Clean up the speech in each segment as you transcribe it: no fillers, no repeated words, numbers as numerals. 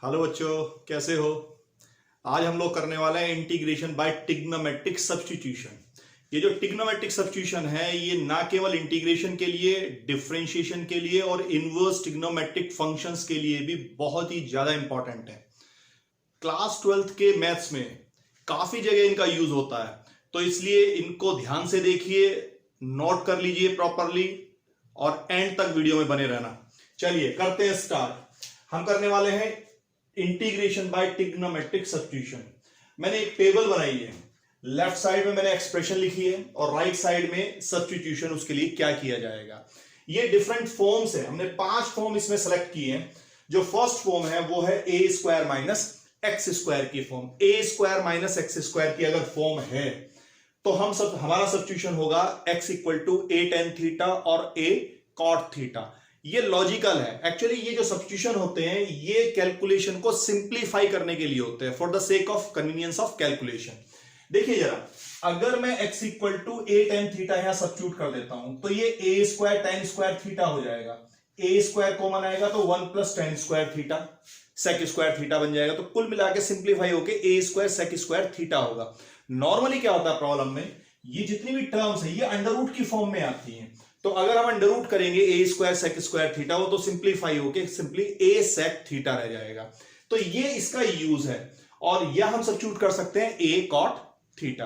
Hello बच्चों, कैसे हो। आज हम लोग करने वाले हैं इंटीग्रेशन बाय ट्रिग्नोमेट्रिक सब्स्टिट्यूशन। ये जो ट्रिग्नोमेट्रिक सब्स्टिट्यूशन है ये ना केवल इंटीग्रेशन के लिए, डिफरेंशिएशन के लिए और इनवर्स ट्रिग्नोमेट्रिक फंक्शंस के लिए भी बहुत ही ज्यादा इंपॉर्टेंट है। क्लास 12th के मैथ्स में काफी जगह इनका यूज होता है, तो इसलिए इनको ध्यान से देखिए, नोट कर लीजिए प्रॉपरली और एंड तक वीडियो में बने रहना। चलिए करते हैं स्टार्ट। हम करने वाले हैं इंटीग्रेशन बाय ट्रिग्नोमेट्रिक सब्स्टिट्यूशन। मैंने एक टेबल बनाई है, लेफ्ट साइड में मैंने एक्सप्रेशन लिखी है और राइट साइड में सब्स्टिट्यूशन, उसके लिए क्या किया जाएगा। ये डिफरेंट फॉर्म्स है, हमने 5 फॉर्म इसमें सेलेक्ट किए हैं। जो फर्स्ट फॉर्म है वो है ए स्क्वायर माइनस एक्स स्क्वायर की form. A square minus x square की अगर फॉर्म है तो हमारा सब्स्टिट्यूशन होगा x equal to A tan theta और a कॉट थीटा। ये लॉजिकल है। एक्चुअली ये जो सब्स्टिट्यूशन होते हैं ये कैलकुलेशन को सिंप्लीफाई करने के लिए होते हैं, for the sake of convenience of calculation. देखिए जरा, अगर मैं x equal to A tan theta यहां सब्स्टिट्यूट कर देता हूं तो ये ए स्क्वायर टेन स्क्वायर थीटा हो जाएगा। ए स्क्वायर कॉमन आएगा तो 1 plus tan square theta sec square theta बन जाएगा। तो कुल मिला के सिंप्लीफाई होके A square sec square theta होगा। नॉर्मली क्या होता है प्रॉब्लम में, ये जितनी भी टर्म्स है ये अंडर रूट की फॉर्म में आती हैं। तो अगर हम अंडर रूट करेंगे ए स्क्वायर सेक स्क्वायर थीटा, वो तो सिंप्लीफाई होके सिंपली ए सेक थीटा रह जाएगा। तो ये इसका यूज है और यह हम सब्स्टिट्यूट कर सकते हैं a cot theta.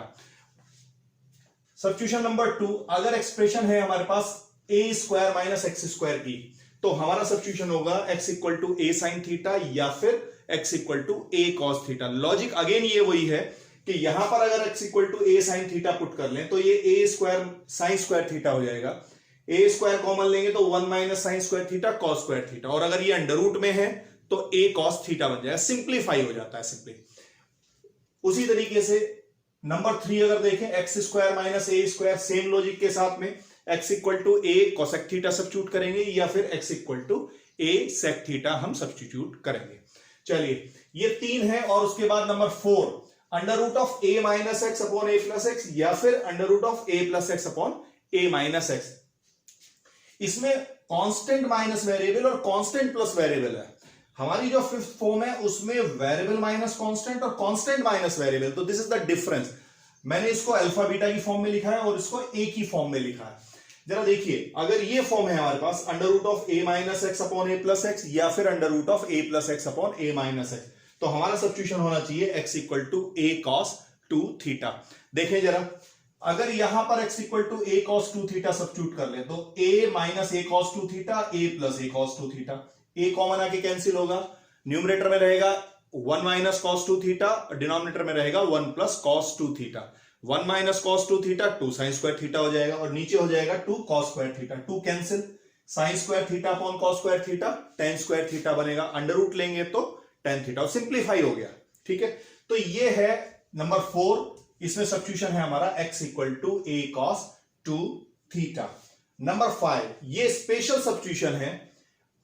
Substitution number 2, अगर एक्सप्रेशन है हमारे पास a square minus x square की, तो हमारा सब्स्टिट्यूशन होगा x equal to a sine theta या फिर x equal to a cos theta. Logic again ये वही है कि यहां पर अगर x equal to a sine theta put कर लें तो ये ए स्क्वायर साइन स्क्वायर थीटा हो जाएगा। ए स्क्वायर कॉमन लेंगे तो 1 minus sine square theta cos square theta, और अगर ये अंडर रूट में है तो ए कॉस थीटा बन जाएगा। सिंप्लीफाई हो जाता है सिंपली। उसी तरीके से नंबर 3 अगर देखें, x square minus a square, same logic के साथ में x equal to a cosec theta substitute करेंगे या फिर x equal to a sec theta हम सब्स्टिट्यूट करेंगे। चलिए ये 3 है। और उसके बाद number 4, under root of a minus x upon a plus x या फिर under root of a plus x upon a minus x. इसमें कांस्टेंट माइनस वेरिएबल और कांस्टेंट प्लस वेरिएबल है। हमारी जो 5th फॉर्म है उसमें वेरिएबल माइनस कांस्टेंट और कांस्टेंट माइनस वेरिएबल। तो दिस इज द डिफरेंस। मैंने इसको अल्फा बीटा की फॉर्म में लिखा है और इसको ए की फॉर्म में लिखा है। जरा देखिए, अगर ये फॉर्म है हमारे पास under root of a minus x upon a plus x या फिर under root of a plus x upon a minus x, तो हमारा सब्स्टिट्यूशन होना चाहिए x equal to a cos 2 theta. देखें जरा, अगर यहां पर x equal to a cos 2 theta substitute कर ले तो a minus a cos 2 theta a plus a cos 2 theta, a common आके कैंसिल होगा। न्यूमरेटर में रहेगा 1 माइनस कॉस 2 थीटा, डिनोमिनेटर में रहेगा 1 plus cos 2 theta. 1 minus cos 2 theta 2 sine square theta हो जाएगा और नीचे हो जाएगा 2 cos square theta. 2 cancel, sign square theta upon cos square theta, tan square theta बनेगा। अंडर रूट लेंगे तो टेन थीटा और सिंप्लीफाई हो गया। ठीक है, तो ये है नंबर 4। इसमें सब्स्टिट्यूशन है हमारा x equal to a cos 2 theta. Number 5, ये स्पेशल सब्स्टिट्यूशन है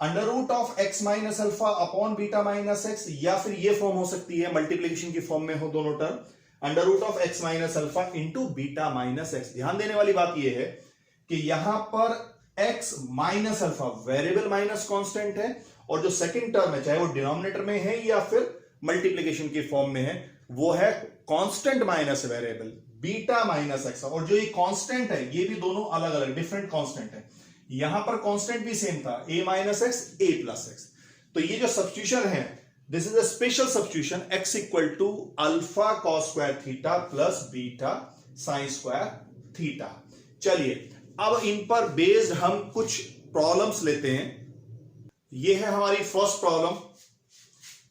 under root of x minus alpha upon beta minus x, या फिर ये फॉर्म हो सकती है मल्टीप्लीकेशन की फॉर्म में हो दोनों term, under root of x minus alpha into beta minus x. ध्यान देने वाली बात यह है कि यहां पर x minus alpha variable minus constant है और जो सेकंड टर्म है चाहे वो डिनोमिनेटर में है या फिर मल्टीप्लीकेशन की फॉर्म में है वो है constant minus variable beta minus x. और जो ये कांस्टेंट है ये भी दोनों अलग अलग डिफरेंट कांस्टेंट है। यहां पर कांस्टेंट भी सेम था, a minus x a plus x. तो ये जो सब्स्टिट्यूशन है this is a special substitution, x equal to alpha cos square theta plus beta sine square theta. चलिए अब इन पर बेस्ड हम कुछ प्रॉब्लम्स लेते हैं। ये है हमारी first problem,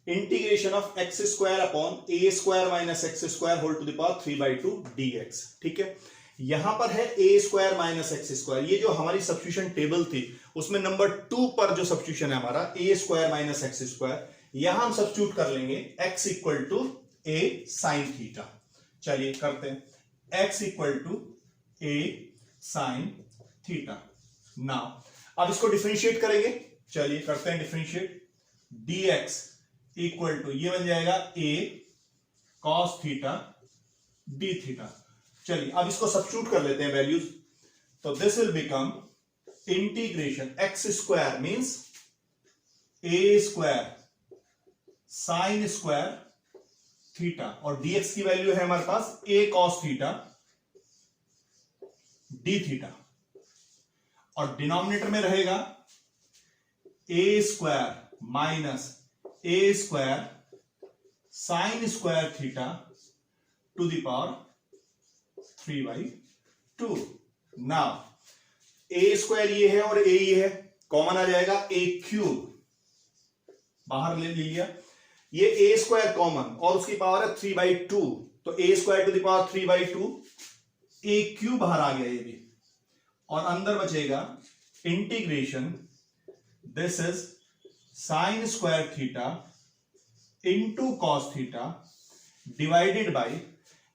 integration of x square upon a square minus x square whole to the power 3/2 dx। ठीक है, यहां पर है ए स्क्वायर माइनस एक्स स्क्वायर। ये जो हमारी सब्स्टिट्यूशन टेबल थी उसमें नंबर 2 पर जो सब्स्टिट्यूशन है हमारा a square minus x square, यहां हम सब्स्टिट्यूट कर लेंगे x equal to a sine theta. चलिए करते हैं, x equal to a sine theta. Now अब इसको डिफरेंशिएट करेंगे। चलिए करते हैं डिफरेंशिएट। dx इक्वल टू ये बन जाएगा a cos theta d theta. चलिए अब इसको सब्स्टिट्यूट कर लेते हैं वैल्यूज। तो this will become integration x square means a square sine square theta, और dx की वैल्यू है हमारे पास a cos theta d theta, और डिनोमिनेटर में रहेगा a square minus a square sine square theta two the power 3/2। Now a square ये है और a ये है, कॉमन आ जाएगा a क्यूब, बाहर ले लिया, ये a स्क्वायर कॉमन और उसकी पावर है 3/2, तो a square to the power 3/2, a cube बाहर आ गया ये भी, और अंदर बचेगा integration this is sine square theta into cos theta divided by,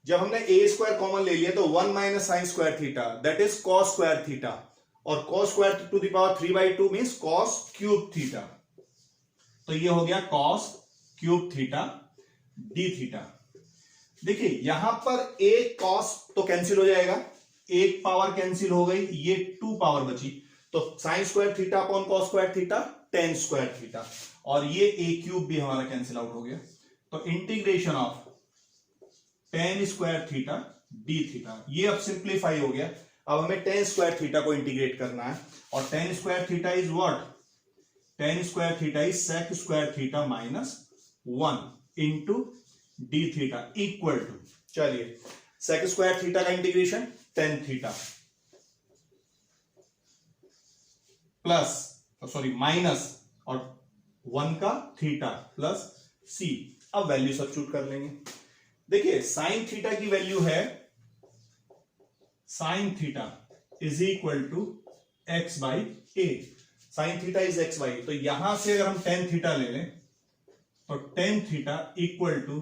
जब हमने a स्क्वायर कॉमन ले लिया तो 1 minus sine square theta that is cos square theta, और cos square to the power 3/2 means cos cube theta, तो ये हो गया cos cube theta d theta. देखिए यहां पर एक कॉस तो कैंसिल हो जाएगा, एक पावर कैंसिल हो गई, ये 2 पावर बची, तो sign square theta upon cos square theta tan square theta, और ये ए क्यूब भी हमारा कैंसिल आउट हो गया, तो integration of tan square theta d theta, ये अब सिंप्लीफाई हो गया। अब हमें टेन स्क्वायर थीटा को इंटीग्रेट करना है, और tan square theta is what, tan square theta is sec square theta minus 1 into d theta equal to, चलिए सेक स्क्वायर थीटा का integration tan theta plus sorry minus और 1 का theta plus सी। अब value substitute कर लेंगे। देखिए sine theta की value है, sine theta is equal to x by a, sine theta is x by, तो यहां से अगर हम टेन थीटा ले लें तो टेन थीटा इक्वल टू,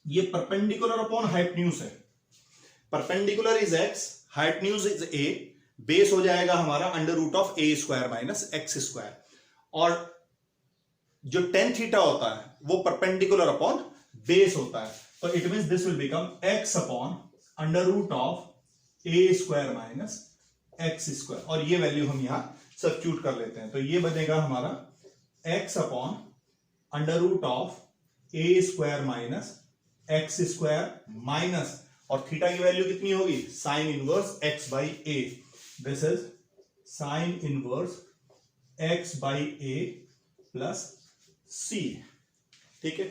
ये परपेंडिकुलर अपॉन हाइपोटेन्यूज है, perpendicular is x, hypotenuse is a, base हो जाएगा हमारा under root of a square minus x square, और जो टेन थीटा होता है वो परपेंडिकुलर अपॉन बेस होता है, तो it means this will become x upon under root of a square minus x square, और ये वैल्यू हम यहां सब्स्टिट्यूट कर लेते हैं, तो ये बनेगा हमारा x upon under root of a square minus x square minus, और थीटा की वैल्यू कितनी होगी, sine inverse x by a, this is sine inverse x by a plus c. ठीक है,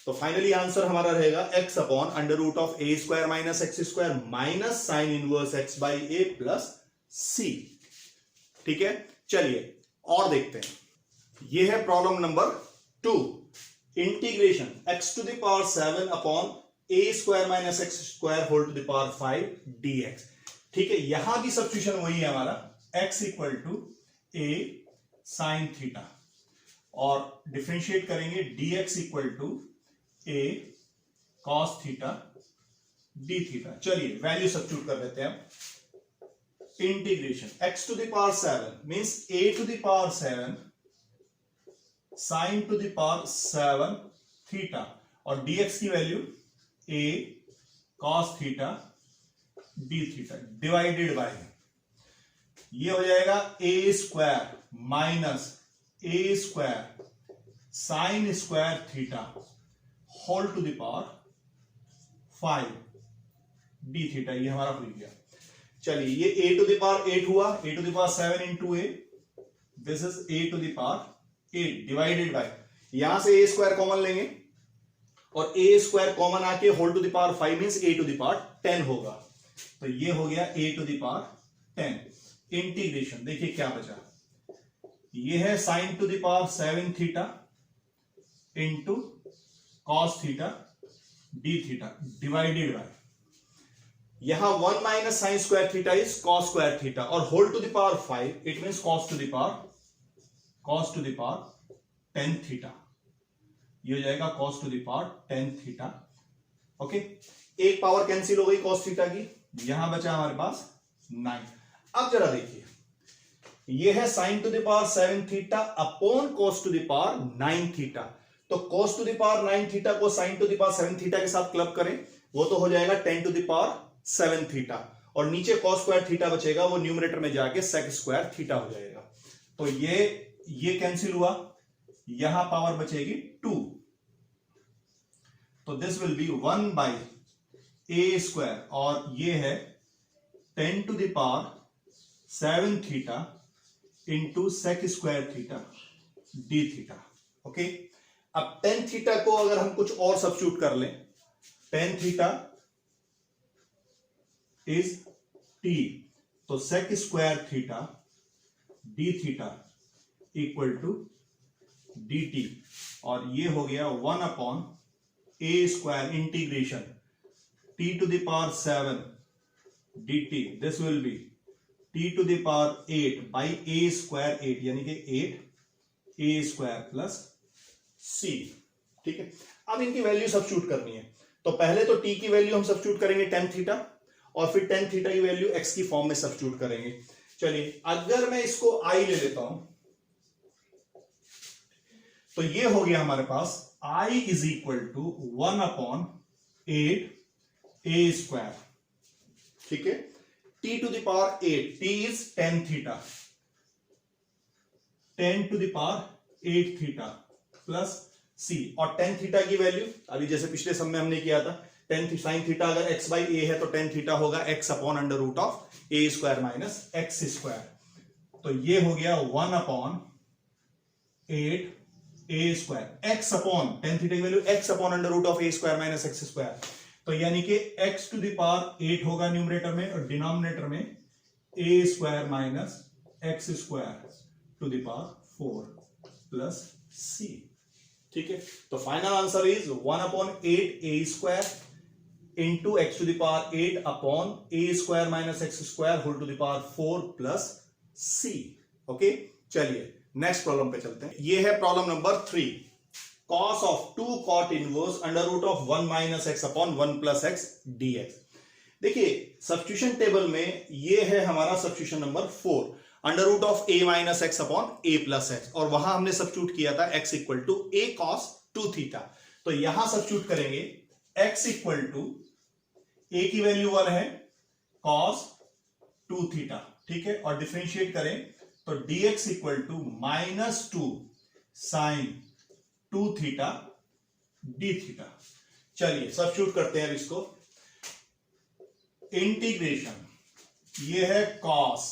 तो फाइनली आंसर हमारा रहेगा x upon under root of a square minus x square minus sine inverse x by a plus c. ठीक है, चलिए और देखते हैं, ये है problem number 2, integration x to the power 7 upon a square minus x square whole to the power 5 dx। ठीक है, यहां भी सब्स्टिट्यूशन वही है हमारा, x equal to a sine theta, और डिफरेंशिएट करेंगे dx equal to a cos theta d theta. चलिए वैल्यू सब्स्टिट्यूट कर देते हैं। Integration x to the power 7 means a to the power 7 sine to the power 7 theta, और dx की value a cos theta d theta divided by, ये हो जाएगा a square minus a square sine square theta whole to the power 5 D theta, ये हमारा हो गया। चलिए ये a टू द पावर 8 हुआ, a to the power 7 into a, this is a to the power 8 divided by, यहां से a square common लेंगे और a स्क्वायर कॉमन आके whole to the power 5 means a to the power 10 होगा, तो ये हो गया a to the power 10। Integration देखिए क्या बचा, ये है sine to the power 7 theta into cos theta d theta divided by, यहां 1 minus sine square theta is cos square theta, और whole to the power 5 it means cos to the power 10 theta, ये हो जाएगा cos to the power 10 theta. Okay, एक power cancel हो गई cos theta की, यहां बचा हमारे पास 9। अब जरा देखिए, ये है sine to the power 7 theta upon cos to the power 9 theta, तो cos to the power 9 theta को sine to the power 7 theta के साथ क्लब करें, वो तो हो जाएगा 10 टू द पावर 7 थीटा, और नीचे cos स्क्वायर थीटा बचेगा, वो न्यूमरेटर में जाके sec स्क्वायर थीटा हो जाएगा, तो ये कैंसिल हुआ, यहां पावर बचेगी 2, तो this will be 1 by a square, और ये है 10 to the power 7 theta into sec square theta d theta. Okay, अब 10 थीटा को अगर हम कुछ और सब्स्टिट्यूट कर लें, 10 थीटा इज टी, तो sec square theta d theta equal to d t, और ये हो गया 1 upon a square integration t to the power 7 d t, this will be t to the power 8 by a square 8, यानी कि 8 a square plus c. ठीक है, अब इनकी वैल्यू सब्स्टिट्यूट करनी है, तो पहले तो टी की वैल्यू हम सब्स्टिट्यूट करेंगे tan थीटा, और फिर tan थीटा की वैल्यू x की फॉर्म में सब्स्टिट्यूट करेंगे। चलिए, अगर मैं इसको i ले लेता हूं, तो ये हो गया हमारे पास i is equal to 1 upon 8 a square. ठीक है, t to the power 8, t is tan theta, 10 to the power 8 theta plus c, और tan थीटा की वैल्यू अभी जैसे पिछले सम में हमने किया था, sin थीटा अगर x बाई ए है तो tan थीटा होगा x upon under root of a square minus x square. तो ये हो गया 1 upon 8 a square, x upon tan theta की value x upon under root of a square minus x square, तो यानी कि x टू द पावर 8 होगा numerator में, और डिनोमिनेटर में a square minus x square to the power 4 plus c। ठीक है, तो final answer is 1 upon 8 a square into x to the power 8 upon a square minus x square whole to the power 4 plus c. Okay, चलिए next problem पे चलते हैं। ये है problem number 3, cos of 2 cot inverse under root of 1 minus x upon 1 plus x dx. देखिए, substitution table में ये है हमारा substitution number 4, under root of a minus x upon a plus x, और वहां हमने सब्स्टिट्यूट किया था x equal to a cos 2 theta. तो यहां सब्स्टिट्यूट करेंगे x इक्वल टू ए की वैल्यू 1 है कॉस 2 थीटा। ठीक है, और डिफरेंशिएट करें तो dx equal to minus 2 sine 2 theta d theta. चलिए सब्स्टिट्यूट करते हैं इसको, इंटीग्रेशन ये है cos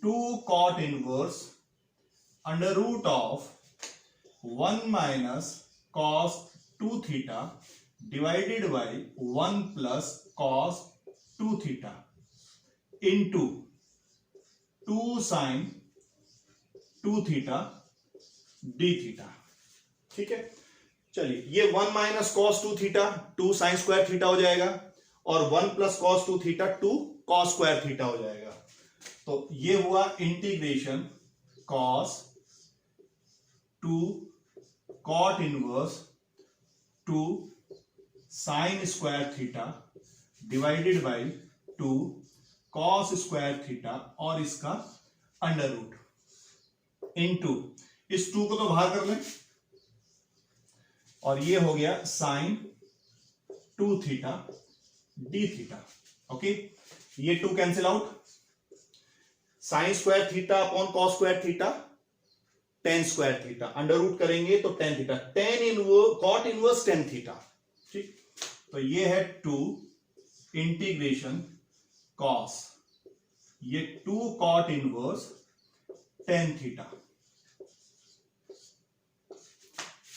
2 cot inverse under root of 1 minus cos 2 theta divided by 1 plus cos 2 theta into 2 sine 2 theta d theta. ठीक है, चलिए ये 1 minus cos 2 theta 2 sine square theta हो जाएगा, और 1 plus cos 2 theta 2 cos square theta हो जाएगा। तो ये हुआ integration cos 2 cot inverse 2 sine square theta divided by 2 cos square theta, और इसका अंडर रूट इनटू इस 2 को तो बाहर कर लें, और ये हो गया sine 2 theta d theta. Okay, ये 2 cancel out, sine square theta upon cos square theta tan square theta, under root करेंगे तो tan theta, tan inverse cot inverse tan theta. ठीक, तो ये है 2 इंटीग्रेशन कॉस, ये 2 cot inverse tan theta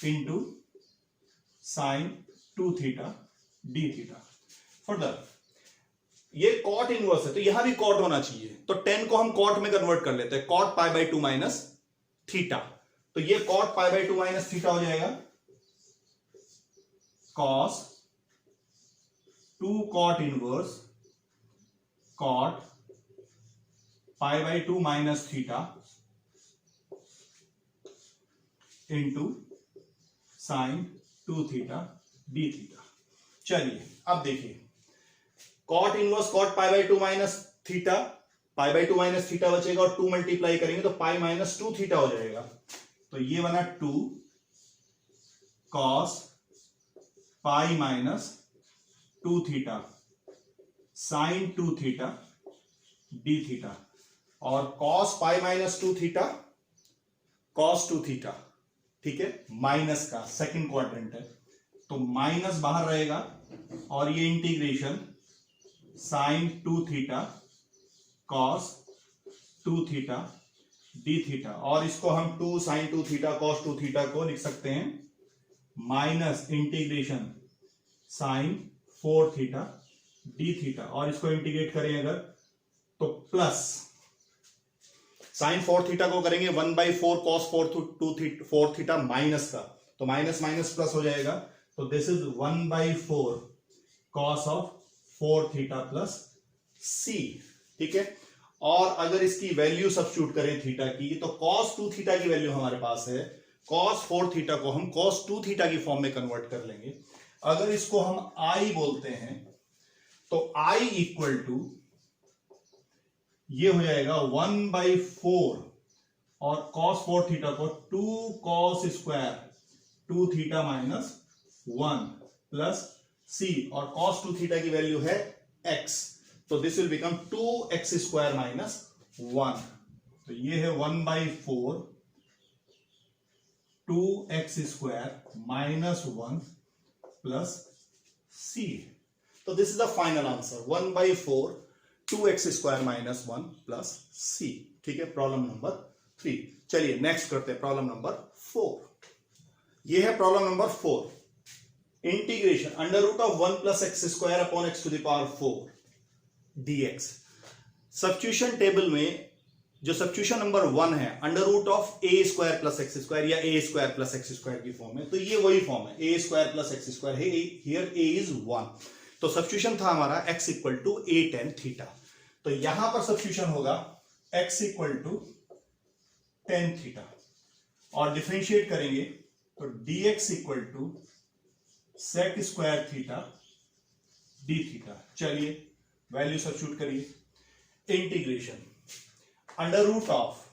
into sine 2 theta d theta. Further ये cot inverse है तो यहां भी कॉट होना चाहिए, तो 10 को हम कॉट में कन्वर्ट कर लेते हैं, cot pi by 2 minus theta, तो ये cot pi by 2 minus theta हो जाएगा cos 2 cot inverse cot pi by 2 minus theta into sine 2 theta d theta. चलिए अब देखिए, cot inverse cot pi by 2 minus theta, pi by 2 minus theta बचेगा, और 2 multiply करेंगे तो पाई माइनस 2 थीटा हो जाएगा, तो ये बना 2 cos pi minus 2 theta sine 2 theta d theta, और cos pi minus 2 theta cos 2 theta. ठीक है, माइनस का सेकंड क्वाड्रेंट है, तो माइनस बाहर रहेगा और ये integration sine 2 theta cos 2 theta d theta, और इसको हम 2 साइन 2 थीटा कॉस 2 थीटा को लिख सकते हैं minus integration sine 4 theta d theta, और इसको इंटीग्रेट करें अगर तो प्लस साइन 4 थीटा को करेंगे 1/4 कॉस 4 थीटा माइनस का, तो माइनस माइनस प्लस हो जाएगा, तो this is 1/4 cos of 4 theta plus c, ठीक है। और अगर इसकी वैल्यू सब्स्टिट्यूट करें थीटा की, तो कॉस 2 थीटा की वैल्यू हमारे पास है, कॉस 4 थीटा को हम कॉस 2 थीटा की फॉर्म में कन्वर्ट कर लेंगे। अगर इसको हम आई बोलते हैं तो आई इक्वल टू ये हो जाएगा 1/4 और cos 4 थीटा को 2 cos square 2 theta minus 1 plus c, और cos 2 थीटा की वैल्यू है x, तो this will become 2x square minus 1, तो ये है 1/4 2x square minus 1 plus c, तो this is the final answer 1/4 2x square minus 1 plus c, ठीक है, प्रॉब्लम नंबर 3। चलिए नेक्स्ट करते हैं प्रॉब्लम नंबर 4। ये है problem number 4, integration under root of 1 plus x square upon x to the power 4 dx। Substitution table में जो substitution number 1 है under root of a square plus x square या a square plus x square की form है, तो ये वही form है, ए स्क्वायर प्लस एक्स स्क्वायर है, हियर ए इज 1, तो सब्स्टिट्यूशन था हमारा x equal to a tan theta, तो यहां पर सब्स्टिट्यूशन होगा x equal to tan theta, और डिफरेंशिएट करेंगे तो dx equal to sec square theta d theta. चलिए वैल्यू सब्स्टिट्यूट करिए, integration under root of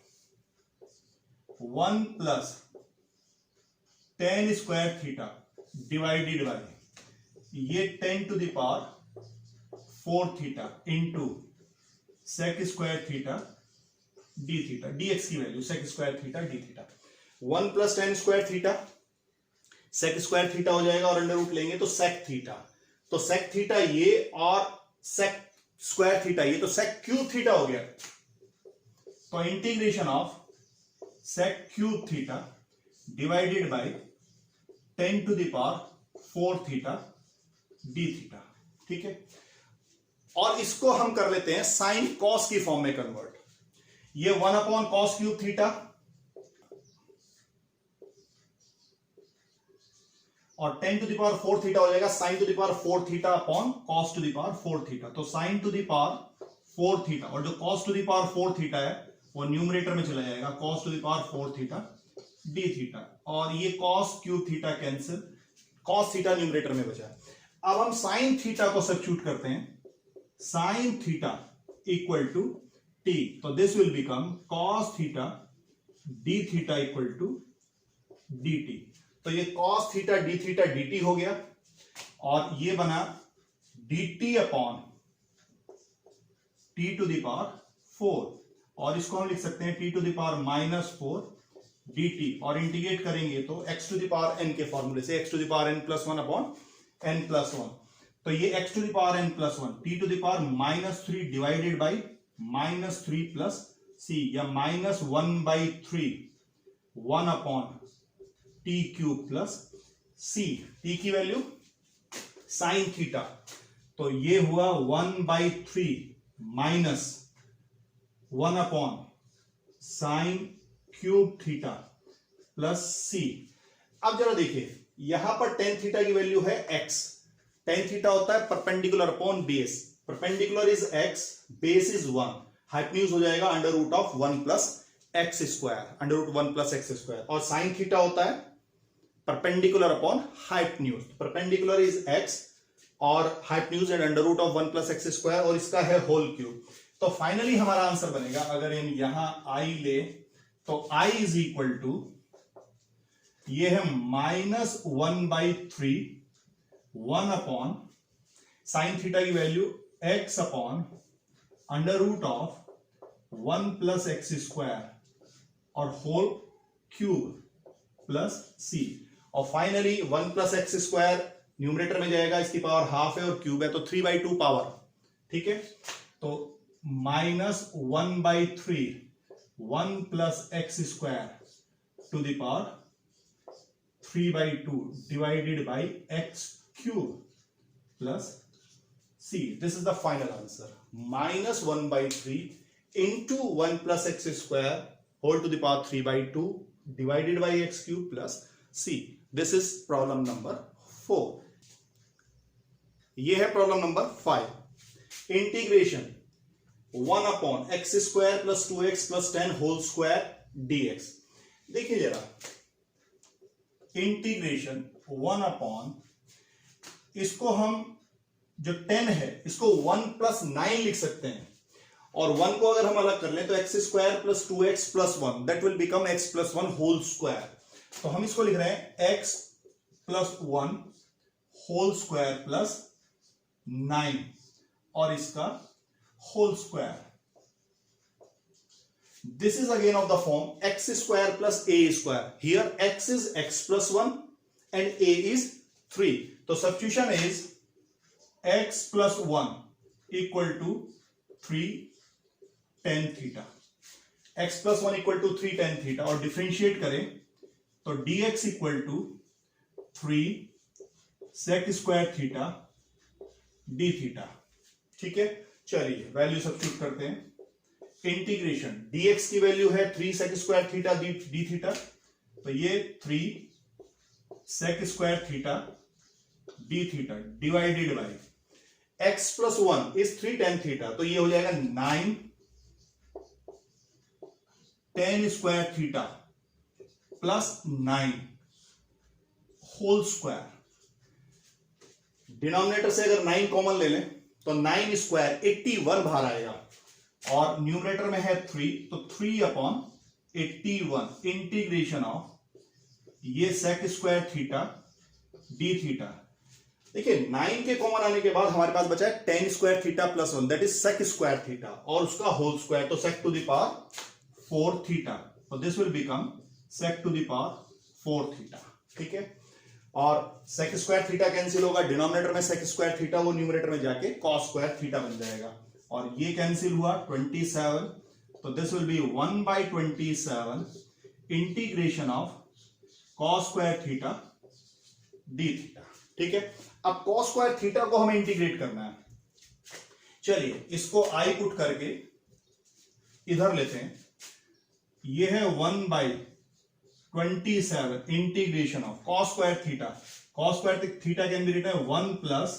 1 plus tan square theta divided by ये 10 to the power 4 theta into sec square theta d theta, dx की value sec square theta d theta, 1 plus 10 square theta sec square theta हो जाएगा, और under root लेंगे तो sec theta, तो sec theta ये और सेक स्क्वायर थीटा ये, तो सेक क्यूब थीटा हो गया, तो integration of sec cube theta divided by 10 to the power 4 theta d theta, ठीक है। और इसको हम कर लेते हैं साइन कॉस की फॉर्म में कन्वर्ट, ये 1 अपॉन कॉस क्यूब थीटा और 10 टू द पावर 4 थीटा हो जाएगा sine to the power 4 theta upon cos to the power 4 theta, तो sine to the power 4 theta, और जो cos to the power 4 theta है वो न्यूमरेटर में चला जाएगा, cos to the power 4 theta d theta, और ये cos cube theta cancel, cos theta numerator में बचा। अब हम साइन थीटा को सब्स्टिट्यूट करते हैं, sine theta equal to t, तो this will become cos theta d theta equal to d t, तो ये कॉस थीटा dt हो गया, और ये बना dt upon t to the power 4, और इसको हम लिख सकते हैं t to the power -4 dt, और इंटीग्रेट करेंगे तो x to the power n के फॉर्मूले से x to the power n plus 1 upon n plus 1, तो ये x to the power n plus 1 t to the power -3 divided by -3 plus c, या -1/3 1 upon t cube plus c, t की value sine theta, तो ये हुआ 1/3 minus 1 upon sine cube theta plus c। अब जरा देखिए यहां पर tan थीटा की वैल्यू है x, tan थीटा होता है perpendicular upon base, perpendicular is x, base is 1, hypotenuse हो जाएगा under root of 1 plus x square, under root 1 plus x square, और साइन थीटा होता है perpendicular upon hypotenuse, perpendicular is x और hypotenuse and under root of 1 plus x square, और इसका है whole cube, तो फाइनली हमारा आंसर बनेगा, अगर हम यहां i ले तो i इज इक्वल टू ये है -1/3 1 अपॉन साइन थीटा की value x upon under root of 1 plus x square और होल क्यूब प्लस सी, और finally 1 plus x square numerator में जाएगा, इसकी पावर हाफ है और क्यूब है, तो 3/2 पावर, ठीक है। तो -1/3 1 plus x square to the power 3/2 divided by x cube plus c. This is the final answer, -1/3 into 1 plus x square whole to the power 3/2 divided by x cube plus c. This is problem number 4. ये है problem number 5. Integration 1 upon x square plus 2x plus 10 whole square dx. देखिए जरा, integration 1 upon, इसको हम जो 10 है इसको 1 plus 9 लिख सकते हैं, और 1 को अगर हम अलग कर लें तो एक्स स्क्वायर प्लस 2x प्लस 1 that will become x plus 1 whole square. तो हम इसको लिख रहे हैं x plus 1 whole square plus 9 और इसका whole square. This is again of the form x square plus a square. Here x is x plus 1 and a is 3. तो substitution is x plus 1 equal to 3 tan theta, x plus 1 equal to 3 tan theta, और differentiate करें तो dx equal to 3 sec square theta d theta. ठीक है, चलिए value substitute करते हैं. Integration dx की वैल्यू है 3 sec square theta d theta, तो ये 3 sec square theta d theta divided by x plus 1 is 3 tan theta, तो ये हो जाएगा 9 tan square theta plus 9 whole square. Denominator से अगर 9 कॉमन ले लें तो 9 स्क्वायर 81 बाहर आएगा, और न्यूमरेटर में है 3, तो 3 अपॉन 81 इंटीग्रेशन ऑफ ये sec square theta d theta. देखिए 9 के कॉमन आने के बाद हमारे पास बचा है tan square theta plus 1 that is sec square theta, और उसका होल स्क्वायर, तो sec to the power 4 theta. तो this will become sec to the power 4 theta. ठीक है, और sec स्क्वायर थीटा कैंसिल होगा, डिनोमिनेटर में sec स्क्वायर थीटा वो न्यूमरेटर में जाके cos स्क्वायर थीटा बन जाएगा, और ये कैंसिल हुआ 27, तो this will B 1/27 integration of cos square theta d theta. ठीक है, अब cos स्क्वायर थीटा को हमें इंटीग्रेट करना है. चलिए इसको आई पुट करके इधर लेते हैं. ये है 1/27 integration of cos square theta. cos square theta can be written है 1 plus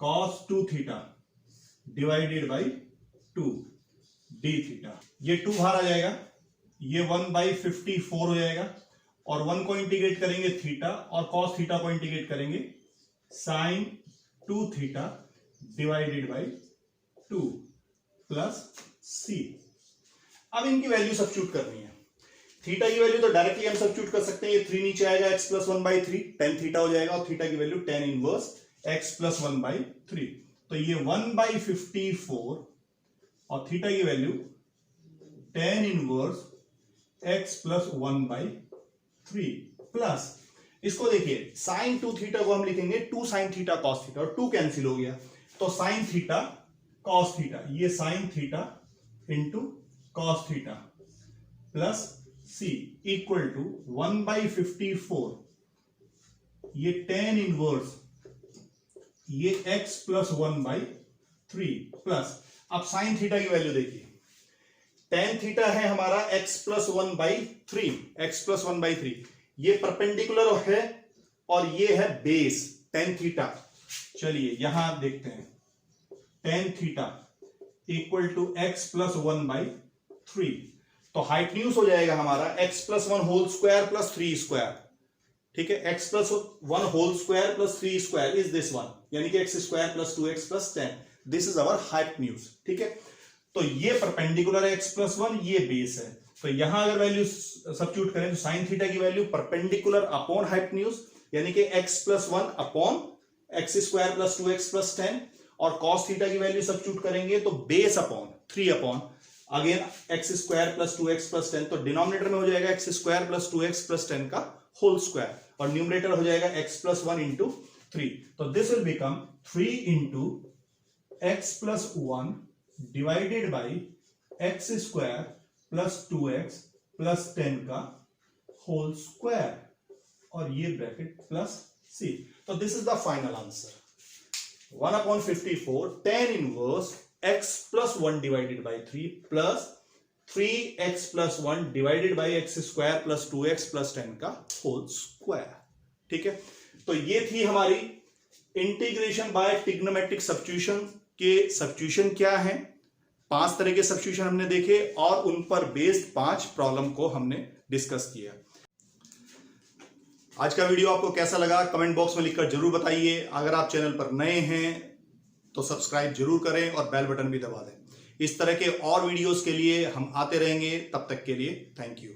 cos 2 theta divided by 2 d theta. ये 2 बाहर आ जाएगा, ये 1/54 हो जाएगा, और 1 को इंटीग्रेट करेंगे थीटा, और cos थीटा को इंटीग्रेट करेंगे sin 2 theta divided by 2 plus c. अब इनकी वैल्यू सब्स्टिट्यूट करनी है. थीटा की वैल्यू तो डायरेक्टली हम सब्स्टिट्यूट कर सकते हैं, ये 3 नीचे आएगा, x प्लस 1/3 tan थीटा हो जाएगा, और थीटा की value tan inverse x plus 1/3, तो ये 1/54 और थीटा की value tan inverse x plus 1/3 plus, इसको देखिए sin 2 थीटा को हम लिखेंगे 2 sin थीटा cos थीटा, और 2 कैंसिल हो गया, तो sin थीटा cos थीटा, ये sin theta into cos theta plus c equal to 1/54, ये tan इनवर्स ये x प्लस 1/3 प्लस, अब sin थीटा की वैल्यू देखिए, tan थीटा है हमारा x प्लस 1/3, x प्लस 1/3, ये परपेंडिकुलर है और ये है बेस tan थीटा. चलिए यहां देखते हैं, tan theta equal to x plus 1/3, तो हाइटन्यूज हो जाएगा हमारा x plus 1 whole square plus 3 square. ठीक है, x plus 1 whole square plus 3 square is this one, यानी कि x square plus 2x plus 10. This is our hypotenuse. ठीक है, तो ये परपेंडिकुलर है x प्लस 1, ये बेस है, तो यहां अगर वैल्यू सब्स्टिट्यूट करें तो साइन थीटा की वैल्यू परपेंडिकुलर अपॉन हाइटन्यूज, यानी कि x plus 1 upon x square plus 2x plus 10, और cos थीटा की वैल्यू सब्स्टिट्यूट करेंगे तो base upon 3 upon again x square plus 2x plus 10, तो डिनोमिनेटर में हो जाएगा x square plus 2x plus 10 का होल स्क्वायर, और न्यूमरेटर हो जाएगा x प्लस 1 इंटू 3. तो this will become 3 into x plus 1 divided by x square plus 2x plus 10 का होल स्क्वायर, और ये ब्रैकेट प्लस c. तो this is the final answer. 1/54 tan inverse x plus 1 divided by 3 plus 3x plus 1 divided by x square plus 2x plus 10 का whole square. ठीक है, तो ये थी हमारी इंटीग्रेशन बाय ट्रिग्नोमेट्रिक सब्स्टिट्यूशन के सब्स्टिट्यूशन क्या है. 5 तरह के सब्स्टिट्यूशन हमने देखे और उन पर बेस्ड 5 प्रॉब्लम को हमने डिस्कस किया. आज का वीडियो आपको कैसा लगा कमेंट बॉक्स में लिखकर जरूर बताइए. अगर आप चैनल पर नए हैं तो सब्सक्राइब जरूर करें और बेल बटन भी दबा दें. इस तरह के और वीडियोस के लिए हम आते रहेंगे. तब तक के लिए थैंक यू.